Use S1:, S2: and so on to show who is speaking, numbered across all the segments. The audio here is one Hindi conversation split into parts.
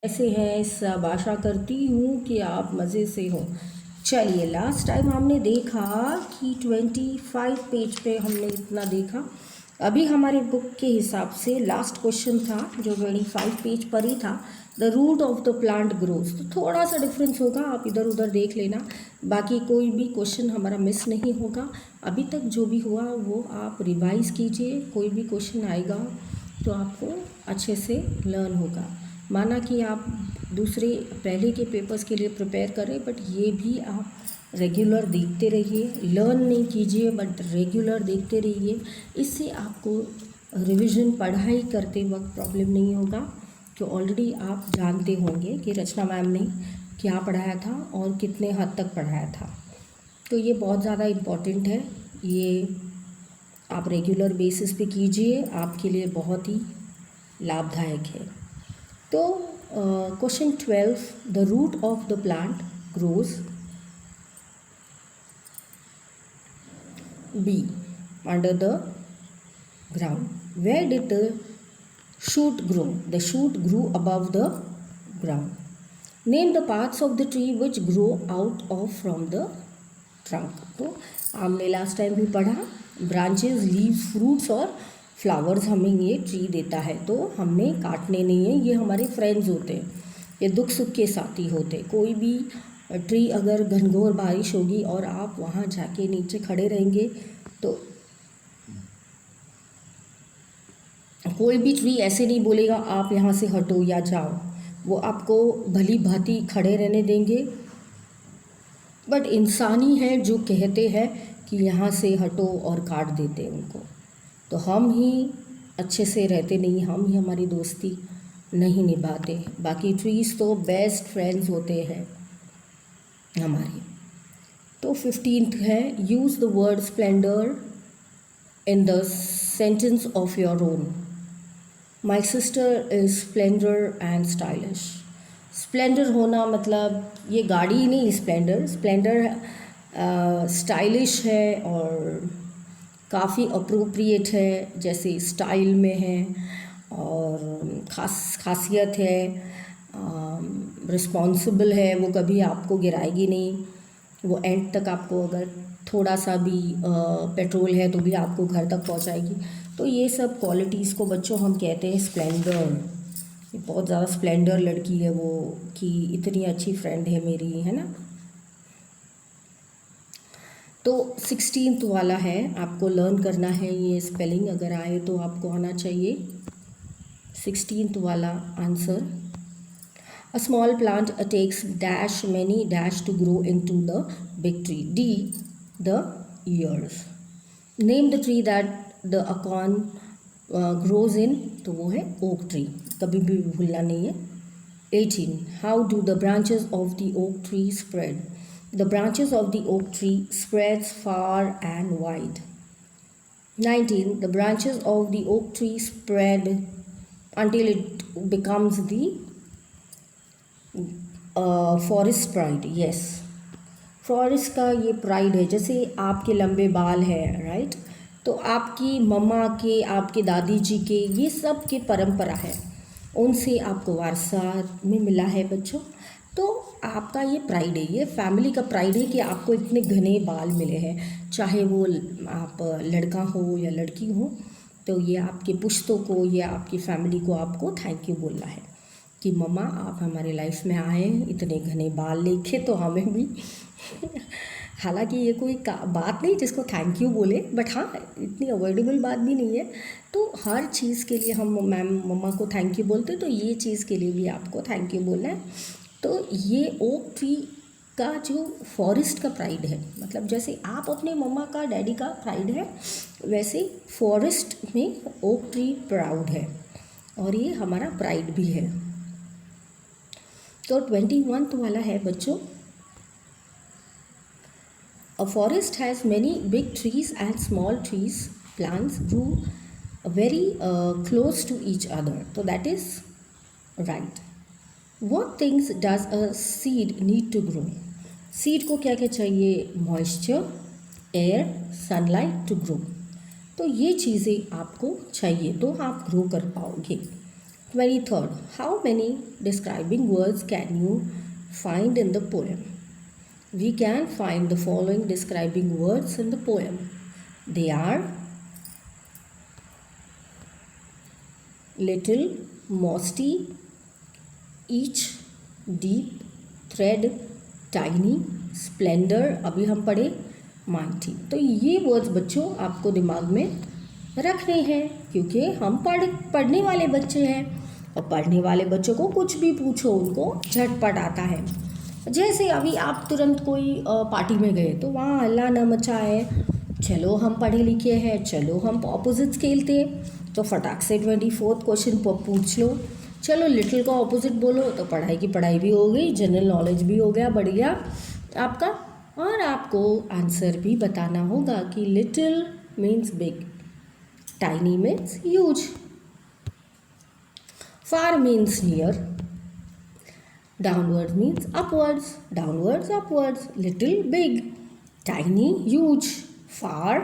S1: कैसे हैं सब। आशा करती हूँ कि आप मज़े से हो। चलिए, लास्ट टाइम हमने देखा कि 25 पेज पे हमने इतना देखा। अभी हमारे बुक के हिसाब से लास्ट क्वेश्चन था जो 25 पेज पर ही था, the root of the plant growth. तो थोड़ा सा डिफरेंस होगा, आप इधर उधर देख लेना। बाकी कोई भी क्वेश्चन हमारा मिस नहीं होगा। अभी तक जो भी हुआ वो आप रिवाइज़ कीजिए। कोई भी क्वेश्चन आएगा तो आपको अच्छे से लर्न होगा। माना कि आप दूसरे पहले के पेपर्स के लिए प्रिपेयर करें, बट ये भी आप रेगुलर देखते रहिए। लर्न नहीं कीजिए बट रेगुलर देखते रहिए। इससे आपको रिवीजन पढ़ाई करते वक्त प्रॉब्लम नहीं होगा, कि ऑलरेडी आप जानते होंगे कि रचना मैम ने क्या पढ़ाया था और कितने हद तक पढ़ाया था। तो ये बहुत ज़्यादा इम्पॉर्टेंट है। ये आप रेगुलर बेसिस पे कीजिए, आपके लिए बहुत ही लाभदायक है। तो question 12, the root of the plant grows be under the ground. Where did the shoot grow? The shoot grew above the ground. Name the parts of the tree which grow out of from the trunk. तो हमने लास्ट टाइम भी पढ़ा, ब्रांचेस, लीव्स, फ्रूट्स और फ्लावर्स हमें ये ट्री देता है, तो हमने काटने नहीं है। ये हमारे फ्रेंड्स होते हैं, ये दुख सुख के साथी होते हैं। कोई भी ट्री अगर घनघोर बारिश होगी और आप वहाँ जाके नीचे खड़े रहेंगे तो कोई भी ट्री ऐसे नहीं बोलेगा आप यहाँ से हटो या जाओ। वो आपको भली भांति खड़े रहने देंगे। बट इंसानी है जो कहते हैं कि यहाँ से हटो और काट देते हैं उनको। तो हम ही अच्छे से रहते नहीं, हम ही हमारी दोस्ती नहीं निभाते। बाकी ट्रीज़ तो बेस्ट फ्रेंड्स होते हैं हमारे। तो 15th है, use the word Splendor in the sentence of your own. My sister is Splendor and stylish. Splendor होना मतलब ये गाड़ी नहीं, स्प्लेंडर स्टाइलिश है और काफ़ी अप्रोप्रिएट है, जैसे स्टाइल में है और खासियत है, रिस्पॉन्सिबल है। वो कभी आपको गिराएगी नहीं, वो एंड तक आपको, अगर थोड़ा सा भी पेट्रोल है तो भी आपको घर तक पहुंचाएगी। तो ये सब क्वालिटीज़ को बच्चों हम कहते हैं स्प्लेंडर। बहुत ज़्यादा स्प्लेंडर लड़की है वो, कि इतनी अच्छी फ्रेंड है मेरी, है ना। तो 16th वाला है, आपको लर्न करना है। ये स्पेलिंग अगर आए तो आपको आना चाहिए। 16th वाला answer, a small plant takes dash many dash to grow into the big tree. D, the ears. Name the tree that the acorn grows in. तो वो है oak tree, कभी भी भूलना नहीं है। 18, how do the branches of the oak tree spread? The branches of the oak tree spreads far and wide. 19, the branches of the oak tree spread until it becomes the forest pride. Yes, forest का ये प्राइड है। जैसे आपके लंबे बाल हैं, राइट, तो आपकी मम्मा के, आपके दादी जी के, ये सब के परंपरा है, उनसे आपको वारसा में मिला है बच्चों। तो आपका ये प्राइड है, ये फैमिली का प्राइड है कि आपको इतने घने बाल मिले हैं। चाहे वो आप लड़का हो या लड़की हो, तो ये आपके पुश्तों को या आपकी फैमिली को आपको थैंक यू बोलना है कि मम्मा आप हमारे लाइफ में आए, इतने घने बाल लेके, तो हमें भी हालांकि ये कोई बात नहीं जिसको थैंक यू बोले, बट हाँ इतनी अवॉइडेबल बात भी नहीं है। तो हर चीज़ के लिए हम मम्मा को थैंक यू बोलते, तो ये चीज़ के लिए भी आपको थैंक यू बोलना है। तो ये ओक ट्री का जो फॉरेस्ट का प्राइड है, मतलब जैसे आप अपने मम्मा का, डैडी का प्राइड है, वैसे फॉरेस्ट में ओक ट्री प्राउड है और ये हमारा प्राइड भी है। तो 21 वाला है बच्चों, a forest has many big trees and small trees. Plants grew very close to each other. So that is right. What things does a seed need to grow? Seed को क्या क्या चाहिए? Moisture, air, sunlight to grow. तो ये चीज़ें आपको चाहिए तो आप ग्रो कर पाओगे। 23rd, how many describing words can you find in the poem? We can find the following describing words in the poem. They are little, mosty, each, deep, thread, tiny, splendor, अभी हम पढ़े mighty। तो ये वर्ड्स बच्चों आपको दिमाग में रखने हैं, क्योंकि हम पढ़ने वाले बच्चे हैं, और पढ़ने वाले बच्चों को कुछ भी पूछो उनको झटपट आता है। जैसे अभी आप तुरंत कोई पार्टी में गए तो वहाँ हल्ला न मचाए, चलो हम पढ़े लिखे हैं, चलो हम ऑपोजिट्स खेलते हैं, तो फटाक से 24th क्वेश्चन पूछ लो। चलो लिटिल का ऑपोजिट बोलो तो पढ़ाई की पढ़ाई भी हो गई, जनरल नॉलेज भी हो गया, बढ़ गया आपका। और आपको आंसर भी बताना होगा कि little means big, tiny means huge, far means near, downwards means upwards, downwards upwards, little big, tiny huge, far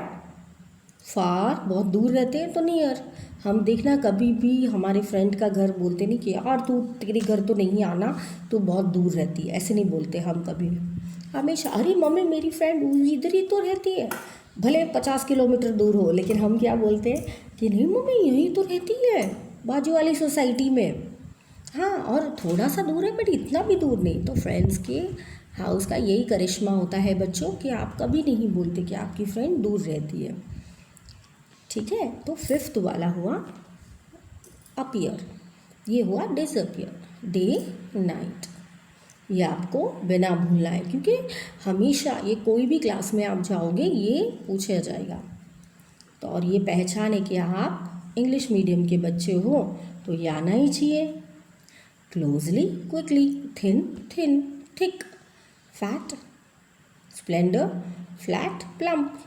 S1: far बहुत दूर रहते हैं तो near। हम देखना कभी भी हमारे फ्रेंड का घर बोलते नहीं कि यार तू तेरे घर तो नहीं आना, तू बहुत दूर रहती है, ऐसे नहीं बोलते हम कभी। हमेशा अरे मम्मी मेरी फ्रेंड इधर ही तो रहती है, भले 50 किलोमीटर दूर हो, लेकिन हम क्या बोलते हैं कि नहीं मम्मी यहीं तो रहती है, बाजू वाली सोसाइटी में। हाँ, और थोड़ा सा दूर है बट इतना भी दूर नहीं। तो फ्रेंड्स के हाउस का यही करिश्मा होता है बच्चों कि आप कभी नहीं बोलते कि आपकी फ्रेंड दूर रहती है। ठीक है, तो 5th वाला हुआ अपीयर, ये हुआ डिसअपियर, डे नाइट। ये आपको बिना भूलना है, क्योंकि हमेशा ये कोई भी क्लास में आप जाओगे ये पूछा जाएगा। तो और ये पहचान है कि आप इंग्लिश मीडियम के बच्चे हो तो ये आना ही चाहिए। Closely, quickly, thin, thin, thick, fat, Splendor, flat, plump.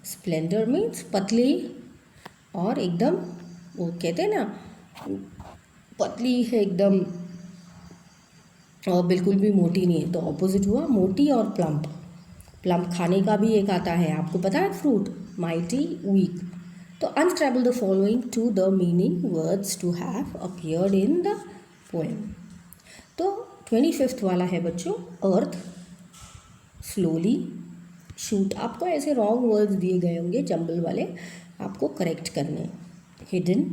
S1: Splendor means पतली और एकदम, वो कहते हैं ना पतली है एकदम और बिल्कुल भी मोटी नहीं है, तो ऑपोजिट हुआ मोटी और प्लम्प। प्लम्प खाने का भी एक आता है, आपको पता है, फ्रूट। Mighty, weak. तो unscramble the following to the meaning words to have appeared in the poem. तो 25th वाला है बच्चों अर्थ, स्लोली, शूट। आपको ऐसे रॉन्ग वर्ड्स दिए गए होंगे जंबल वाले, आपको करेक्ट करने। Hidden,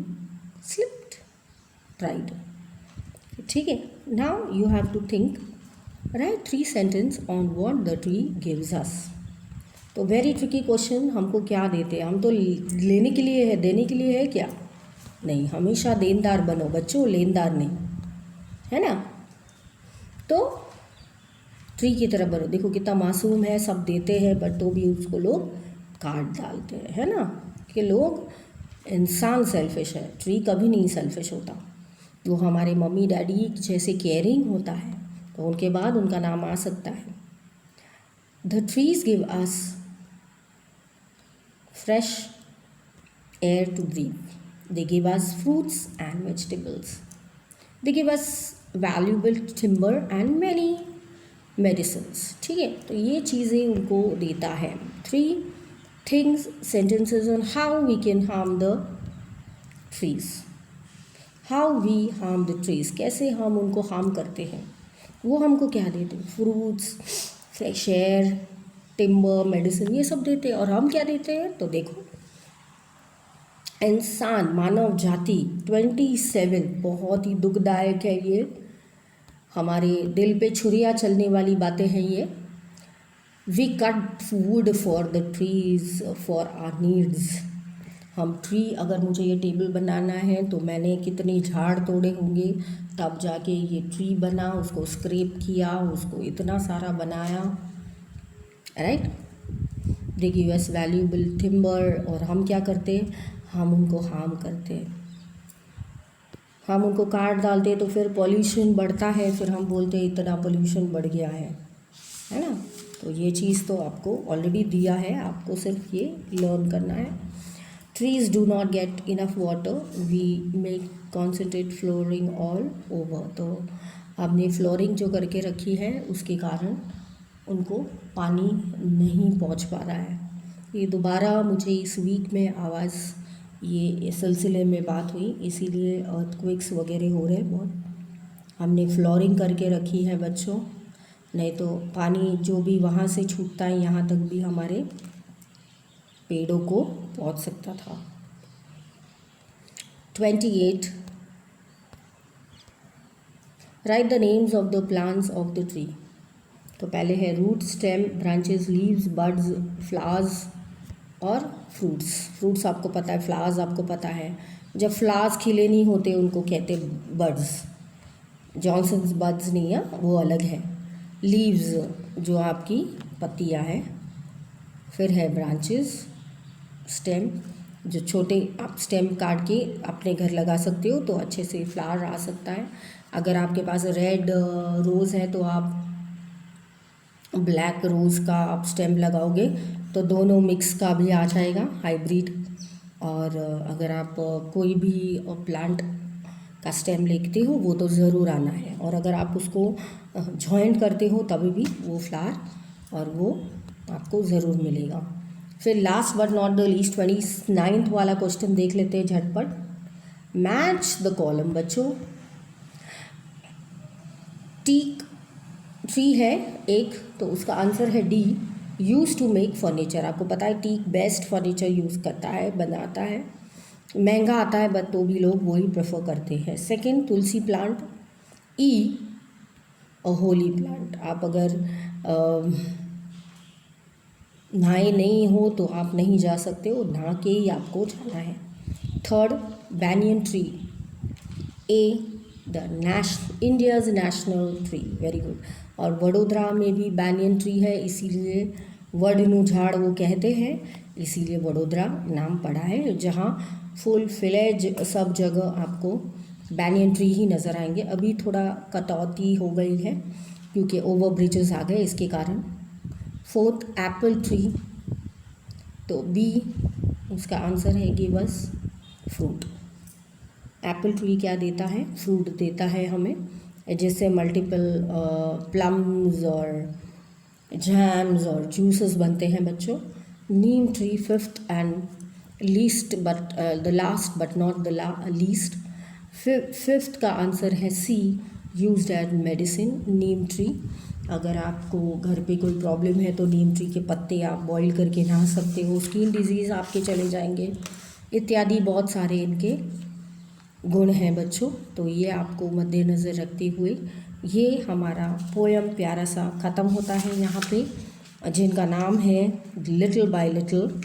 S1: slipped, tried. ठीक है, now you have to think, right 3 sentence on what the tree gives us. तो वेरी ट्रिकी क्वेश्चन, हमको क्या देते हैं, हम तो लेने के लिए है, देने के लिए है क्या? नहीं, हमेशा देनदार बनो बच्चों, लेनदार नहीं, है ना। तो ट्री की तरह बनो, देखो कितना मासूम है, सब देते हैं बट तो भी उसको लोग काट डालते हैं, है ना। कि लोग, इंसान सेल्फिश है, ट्री कभी नहीं सेल्फिश होता। वो हमारे मम्मी डैडी जैसे केयरिंग होता है तो उनके बाद उनका नाम आ सकता है। The trees give us fresh air to breathe, they give us fruits and vegetables, they give us valuable timber and many medicines. ठीक है, तो ये चीज़ें उनको देता है। 3 things, sentences on how we can harm the trees, how we harm the trees, कैसे हम उनको हार्म करते हैं। वो हमको क्या देते हैं? Fruits, fresh air, timber, medicine, ये सब देते हैं। और हम क्या देते हैं? तो देखो, इंसान, मानव जाति 27, बहुत ही दुखदायक है ये, हमारे दिल पे छुरियाँ चलने वाली बातें हैं ये। We cut wood for the trees for our needs. हम ट्री, अगर मुझे ये टेबल बनाना है तो मैंने कितने झाड़ तोड़े होंगे तब जाके ये ट्री बना, उसको स्क्रैप किया, उसको इतना सारा बनाया, राइट। दे गिव अस वैल्यूबल टिम्बर। और हम क्या करते हैं? हम उनको हार्म करते हैं, हम उनको काट डालते हैं, तो फिर पॉल्यूशन बढ़ता है, फिर हम बोलते हैं इतना पॉल्यूशन बढ़ गया है ना। तो ये चीज़ तो आपको ऑलरेडी दिया है, आपको सिर्फ ये लर्न करना है। Trees do not get enough water, we make concentrate flooring all over. तो हमने फ्लोरिंग जो करके रखी है उसके कारण उनको पानी नहीं पहुंच पा रहा है। ये दोबारा मुझे इस वीक में आवाज़ ये सिलसिले में बात हुई, इसीलिए अर्थक्वेक्स वगैरह हो रहे हैं बहुत। हमने फ्लोरिंग करके रखी है बच्चों, नहीं तो पानी जो भी वहाँ से छूटता है यहाँ तक भी हमारे पेड़ों को पहुँच सकता था। 28 right the names of the plants of the tree. तो पहले है root, stem, branches, leaves, buds, flowers और फ्रूट्स। फ्रूट्स आपको पता है, फ्लावर्स आपको पता है। जब फ्लावर्स खिले नहीं होते उनको कहते बड्स, जॉनसन्स बड्स नहीं है, वो अलग है। लीव्स जो आपकी पत्तियां हैं, फिर है ब्रांचेस, स्टेम जो छोटे आप स्टेम काट के अपने घर लगा सकते हो तो अच्छे से फ्लावर आ सकता है। अगर आपके पास रेड रोज़ है तो आप ब्लैक रोज़ का आप स्टेम लगाओगे तो दोनों मिक्स का भी आ जाएगा, हाइब्रिड। और अगर आप कोई भी प्लांट का स्टेम लेते हो वो तो ज़रूर आना है, और अगर आप उसको जॉइंट करते हो तभी भी वो फ्लावर और वो आपको ज़रूर मिलेगा। फिर last but not the least 29th वाला क्वेश्चन देख लेते हैं झटपट। मैच द कॉलम बच्चों। टीक ट्री है एक, तो उसका आंसर है D, use to make furniture. आपको पता है टीक बेस्ट फर्नीचर यूज़ करता है, बनाता है। महंगा आता है बट तो भी लोग वही प्रेफर करते हैं। सेकंड तुलसी प्लांट। ई अ होली प्लांट। आप अगर नहाए नहीं हो तो आप नहीं जा सकते हो, नहा के ही आपको जाना है। Third banyan tree. A the India's national tree, very good. और वडोदरा में भी बैनियन ट्री है, इसीलिए वडनु झाड़ वो कहते हैं, इसीलिए वडोदरा नाम पड़ा है। जहाँ फुल फ्लेज सब जगह आपको बैनियन ट्री ही नज़र आएंगे। अभी थोड़ा कटौती हो गई है क्योंकि ओवर ब्रिजेस आ गए, इसके कारण। फोर्थ एप्पल ट्री, तो बी उसका आंसर है give us fruit. Apple tree क्या देता है? फ्रूट देता है हमें, जिससे मल्टीपल प्लम्स और जैम्स और जूसेस बनते हैं बच्चों। Neem tree fifth and least but the last but not the least. Fifth का आंसर है C, used as medicine. Neem tree, अगर आपको घर पे कोई प्रॉब्लम है तो नीम ट्री के पत्ते आप बॉईल करके नहा सकते हो, स्किन डिजीज़ आपके चले जाएंगे, इत्यादि बहुत सारे इनके गुण हैं बच्चों। तो ये आपको मद्देनज़र रखते हुए ये हमारा पोयम प्यारा सा ख़त्म होता है यहाँ पे, जिनका नाम है लिटिल बाय लिटिल।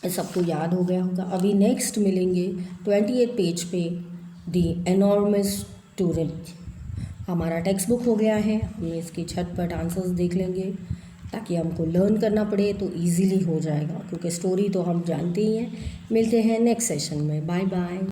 S1: सबको याद हो गया होगा। अभी नेक्स्ट मिलेंगे 28 पेज पे द एनॉर्मस टूरिस्ट। हमारा टेक्स्ट बुक हो गया है, हम इसके झटपट आंसर्स देख लेंगे ताकि हमको लर्न करना पड़े तो इजीली हो जाएगा, क्योंकि स्टोरी तो हम जानते ही हैं। मिलते हैं नेक्स्ट सेशन में, बाय बाय।